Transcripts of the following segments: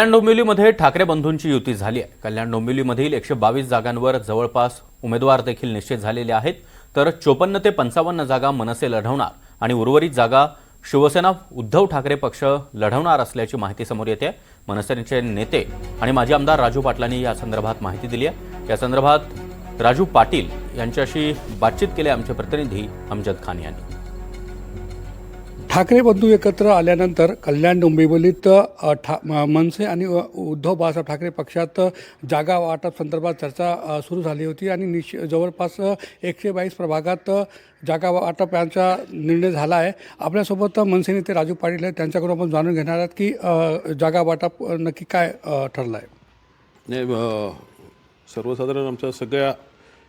कल्याण डोंबिवलीमध्ये ठाकरे बंधूंची युती झाली आहे। कल्याण डोंबिवलीमधील 122 जागांवर जवळपास उमेदवार देखील निश्चित झालेले आहेत, तर 54 ते 55 जागा मनसे लढवणार आणि उर्वरित जागा शिवसेना उद्धव ठाकरे पक्ष लढवणार असल्याची माहिती समोर येते। मनसेचे नेते आणि माजी आमदार राजू पाटलांनी या संदर्भात माहिती दिली आहे। या संदर्भात राजू पाटील यांच्याशी बातचीत केली आमचे प्रतिनिधी अमजद खान यांनी। ठाकरे बंधू एकत्र आल्यानंतर कल्याण डोंबिवलीत मनसे आणि उद्धव बाळासाहेब ठाकरे पक्षात जागा वाटप संदर्भात चर्चा सुरू झाली होती आणि जवळपास 122 प्रभागात जागा वाटप यांचा निर्णय झाला आहे। आपल्यासोबत मनसे नेते राजू पाटील आहेत, त्यांच्याकडून आपण जाणून घेणार आहोत की जागा वाटप नक्की काय ठरलं आहे। नाही, सर्वसाधारण आमच्या सगळ्या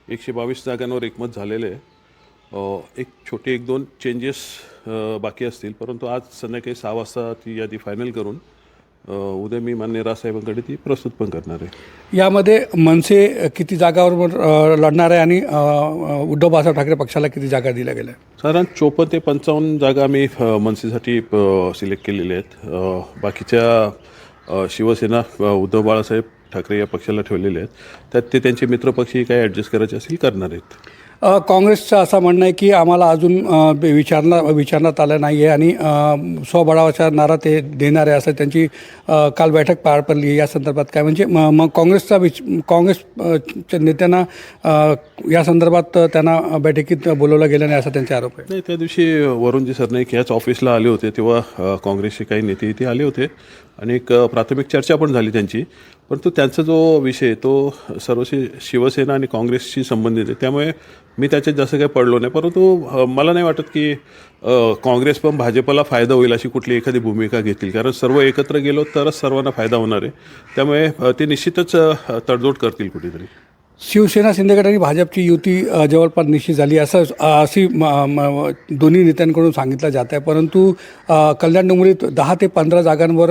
122 जागांवर एकमत झालेले आहे। एक छोटे 1-2 चेंजेस बाकी असतील, परंतु आज संध्याकाळी 6 वाजता ती यादी फायनल करून उद्या मी माननीय राजसाहेबांकडे ती प्रस्तुत पण करणार आहे। यामध्ये मनसे किती जागावर लढणार आहे आणि उद्धव बाळासाहेब ठाकरे पक्षाला किती जागा दिल्या गेल्या? साधारण 54 ते 55 जागा आम्ही मनसेसाठी सिलेक्ट केलेल्या आहेत। बाकीच्या शिवसेना उद्धव बाळासाहेब ठाकरे या पक्षाला ठेवलेले आहेत, त्यात ते त्यांचे मित्रपक्षी काही ॲडजस्ट करायचे असतील करणार आहेत। काँग्रेसचं असं म्हणणं आहे की आम्हाला अजून विचारण्यात आलं नाही आहे आणि स्वबळावाचा नारा ते देणार आहे असं त्यांची काल बैठक पार पडली। या संदर्भात काय म्हणजे मग काँग्रेसच्या नेत्यांना या संदर्भात त्यांना बैठकीत बोलवलं गेलं नाही असा त्यांचा आरोप आहे। नाही, त्या दिवशी वरुणजी सरनाईक याच ऑफिसला आले होते, तेव्हा काँग्रेसचे काही नेते इथे आले होते आणि एक प्राथमिक चर्चा पण झाली त्यांची, परंतु त्यांचा जो विषय तो सर्व शिवसेना आणि काँग्रेसशी संबंधित आहे, त्यामुळे मी त्याच्यात जास्त काही पडलो नाही। परंतु मला नाही वाटत की काँग्रेस पण भाजपला फायदा होईल अशी कुठली एखादी भूमिका घेतील, कारण सर्व एकत्र गेलो तरच सर्वांना फायदा होणार आहे, त्यामुळे ते निश्चितच तडजोड करतील कुठेतरी। शिवसेना शिंदेगड आणि भाजपची युती जवळपास निश्चित झाली अशी दोन्ही नेत्यांकडून सांगितलं जात आहे, परंतु कल्याण डोंबिवलीत 10 ते 15 जागांवर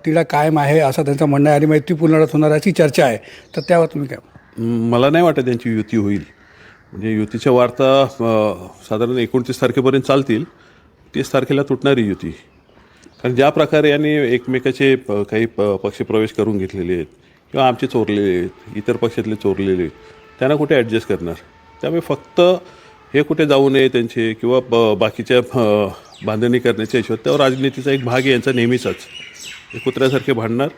तिढा कायम आहे असं त्यांचं म्हणणं आहे आणि मैत्रीपूर्ण लढत होणार अशी चर्चा आहे, तर त्यावर तुम्ही काय? मला नाही वाटत त्यांची युती होईल। म्हणजे युतीच्या वार्ता साधारण 29 तारखेपर्यंत चालतील, 30 तारखेला तुटणारी युती, कारण ज्या प्रकारे यांनी एकमेकाचे काही पक्षप्रवेश करून घेतलेले आहेत किंवा आमचे चोरलेले आहेत, इतर पक्षातले चोरलेले आहेत, त्यांना कुठे ॲडजस्ट करणार? त्यामुळे फक्त हे कुठे जाऊ नये त्यांचे किंवा बाकीच्या बांधणी करण्याच्या हिशोबात त्यावर राजनीतीचा एक भाग आहे यांचा नेहमीचाच। हे कुत्र्यासारखे भांडणार,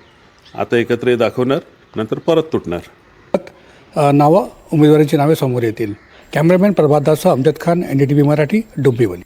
आता एकत्र दाखवणार, नंतर परत तुटणार। उमेदवारांची नावे समोर येतील। कॅमेरामॅन प्रभात दाससह अमजद खान, NDTV मराठी, डोंबिवली।